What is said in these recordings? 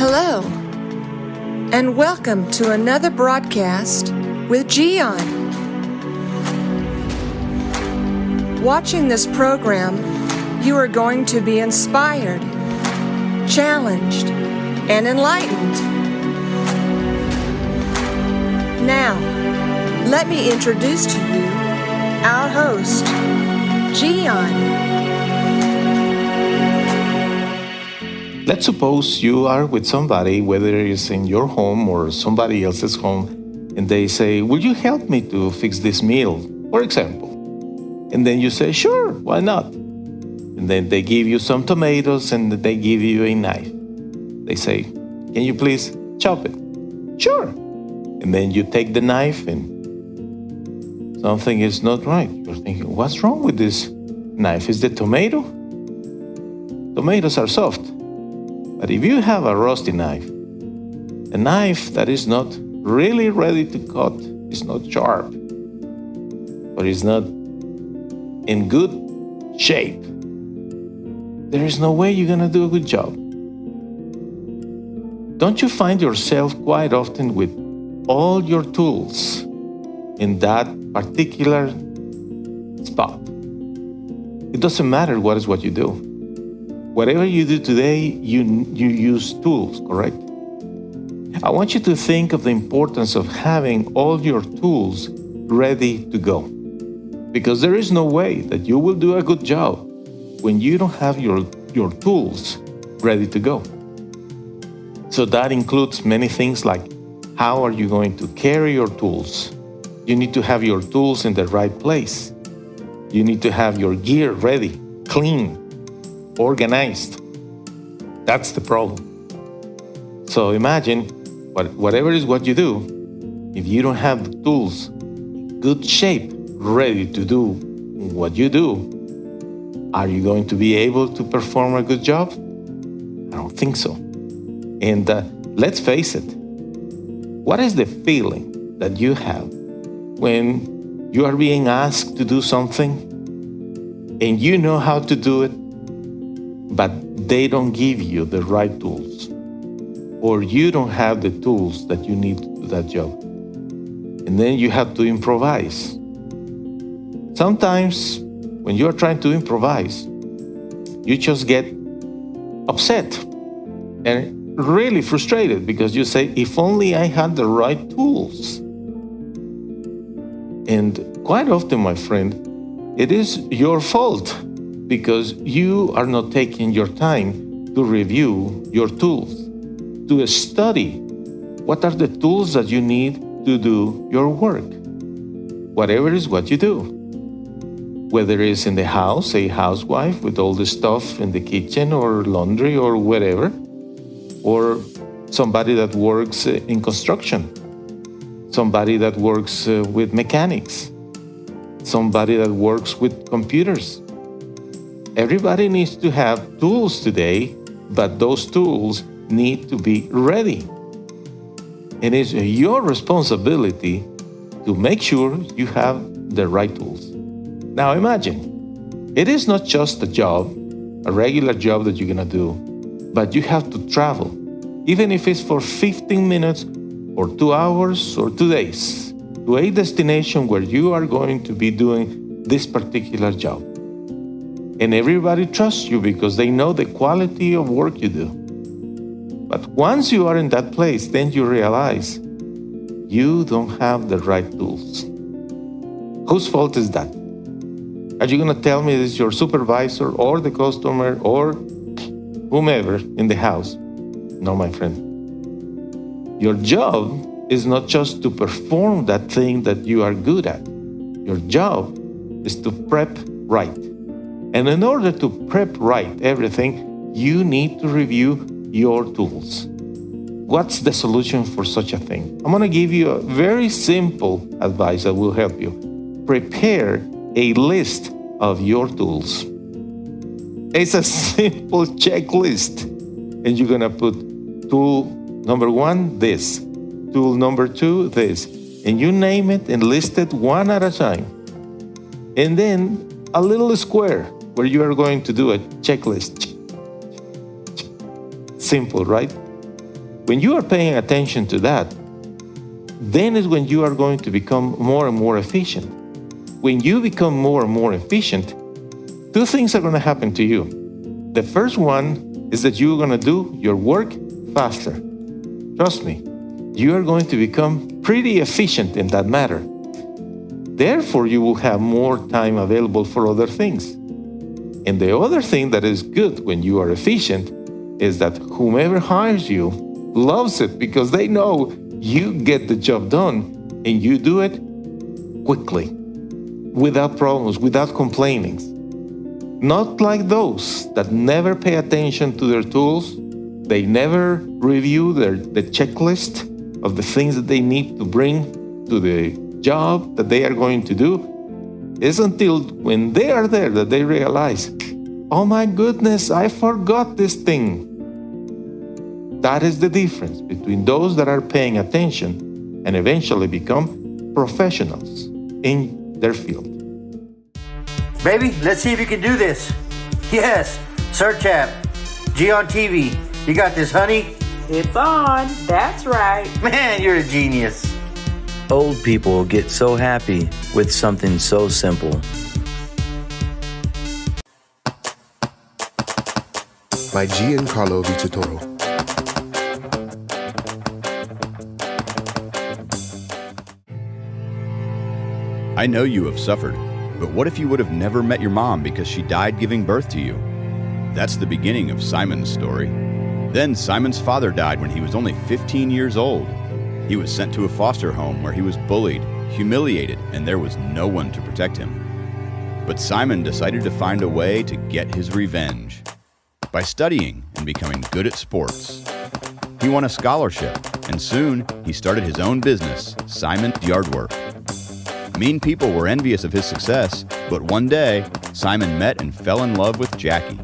Hello, and welcome to another broadcast with Gian. Watching this program, you are going to be inspired, challenged, and enlightened. Now, let me introduce to you our host, Gian. Let's suppose you are with somebody, whether it's in your home or somebody else's home, and they say, "Will you help me to fix this meal?" for example. And then you say, "Sure, why not?" And then they give you some tomatoes and they give you a knife. They say, "Can you please chop it?" "Sure." And then you take the knife and something is not right. You're thinking, "What's wrong with this knife? Is the tomato?" Tomatoes are soft. But if you have a rusty knife, a knife that is not really ready to cut, is not sharp, or is not in good shape, there is no way you're going to do a good job. Don't you find yourself quite often with all your tools in that particular spot? It doesn't matter what is what you do. Whatever you do today, you use tools, correct? I want you to think of the importance of having all your tools ready to go. Because there is no way that you will do a good job when you don't have your tools ready to go. So that includes many things like, how are you going to carry your tools? You need to have your tools in the right place. You need to have your gear ready, clean, organized. That's the problem. So imagine, whatever is what you do, if you don't have the tools in good shape, ready to do what you do, are you going to be able to perform a good job? I don't think so. And let's face it, what is the feeling that you have when you are being asked to do something and you know how to do it, but they don't give you the right tools, or you don't have the tools that you need to do that job? And then you have to improvise. Sometimes when you're trying to improvise, you just get upset and really frustrated because you say, "If only I had the right tools." And quite often, my friend, it is your fault, because you are not taking your time to review your tools, to study what are the tools that you need to do your work. Whatever is what you do. Whether it's in the house, a housewife with all the stuff in the kitchen or laundry or whatever, or somebody that works in construction, somebody that works with mechanics, somebody that works with computers. Everybody needs to have tools today, but those tools need to be ready. And it's your responsibility to make sure you have the right tools. Now imagine, it is not just a job, a regular job that you're gonna do, but you have to travel, even if it's for 15 minutes or 2 hours or 2 days, to a destination where you are going to be doing this particular job. And everybody trusts you because they know the quality of work you do. But once you are in that place, then you realize you don't have the right tools. Whose fault is that? Are you going to tell me it's your supervisor or the customer or whomever in the house? No, my friend. Your job is not just to perform that thing that you are good at. Your job is to prep right. And in order to prep right everything, you need to review your tools. What's the solution for such a thing? I'm going to give you a very simple advice that will help you. Prepare a list of your tools. It's a simple checklist. And you're going to put tool number 1, this. Tool number 2, this. And you name it and list it one at a time. And then a little square where you are going to do a checklist. Simple, right? When you are paying attention to that, then is when you are going to become more and more efficient. When you become more and more efficient, two things are going to happen to you. The first one is that you're going to do your work faster. Trust me, you are going to become pretty efficient in that matter. Therefore, you will have more time available for other things. And the other thing that is good when you are efficient is that whomever hires you loves it because they know you get the job done and you do it quickly, without problems, without complainings. Not like those that never pay attention to their tools. They never review the checklist of the things that they need to bring to the job that they are going to do. It's until when they are there that they realize, oh my goodness, I forgot this thing. That is the difference between those that are paying attention and eventually become professionals in their field. Baby, let's see if you can do this. Yes, search app, Gian TV. You got this, honey? It's on. That's right. Man, you're a genius. Old people get so happy with something so simple. By Giancarlo Vincitoro. I know you have suffered, but what if you would have never met your mom because she died giving birth to you? That's the beginning of Simon's story. Then Simon's father died when he was only 15 years old. He was sent to a foster home where he was bullied, humiliated, and there was no one to protect him. But Simon decided to find a way to get his revenge by studying and becoming good at sports. He won a scholarship, and soon he started his own business, Simon's Yardwork. Mean people were envious of his success, but one day, Simon met and fell in love with Jackie.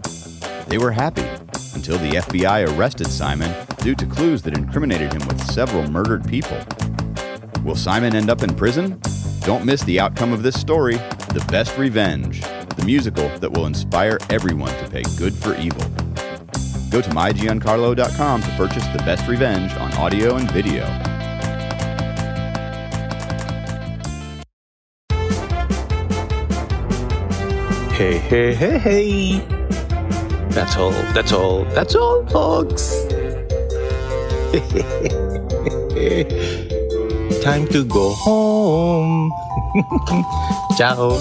They were happy until the FBI arrested Simon due to clues that incriminated him with several murdered people. Will Simon end up in prison? Don't miss the outcome of this story, The Best Revenge, the musical that will inspire everyone to pay good for evil. Go to mygiancarlo.com to purchase The Best Revenge on audio and video. Hey. That's all, folks. Time to go home. Ciao.